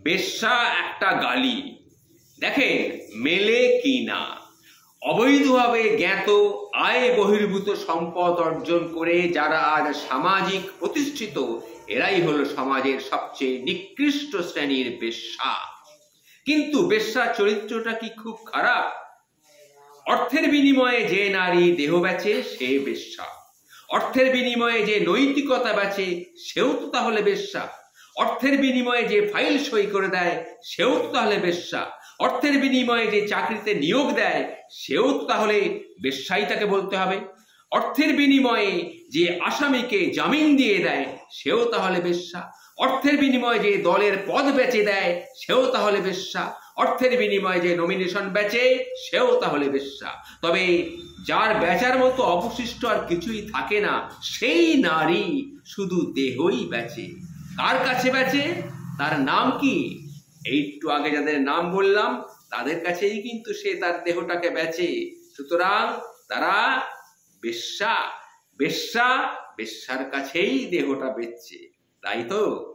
বেশ্যা একটা গালি। দেখেন মেলে কি না। অবৈধভাবে জ্ঞাত আয় বহির্ভূত সম্পদ অর্জন করে যারা আজ সামাজিক প্রতিষ্ঠিত, এরাই হলো সমাজের সবচেয়ে নিকৃষ্ট শ্রেণীর বেশ্যা। কিন্তু বেশ্যার চরিত্রটা কি খুব খারাপ? অর্থের বিনিময়ে যে নারী দেহ বেচে সে বেশ্যা। অর্থের বিনিময়ে যে নৈতিকতা বেচে সেও তো তাহলে বেশ্যা। অর্থের বিনিময়ে যে ফাইল সই করে দেয় সেও তো তাহলে বেশ্যা। অর্থের বিনিময়ে যে চাকরিতে নিয়োগ দেয় সেও তো তাহলে বেশ্যাই তাকে বলতে হবে। অর্থের বিনিময়ে যে আসামিকে জামিন দিয়ে দেয় সেও তাহলে বেশ্যা। অর্থের বিনিময়ে যে দলের পদ বেচে দেয় সেও তাহলে বেশ্যা। অর্থের বিনিময়ে যে নমিনেশন বেচে সেও তাহলে বেশ্যা। তবে যার বেচার মতো অবশিষ্ট আর কিছুই থাকে না, সেই নারী শুধু দেহই বেচে। কার কাছে বেচে? তার নাম কি? একটু আগে যাদের নাম বললাম তাদের কাছেই কিন্তু সে তার দেহটাকে বেচে। সুতরাং তারা বেশ্যা। বেশ্যা বেশ্যার কাছেই দেহটা বেচছে, তাই তো?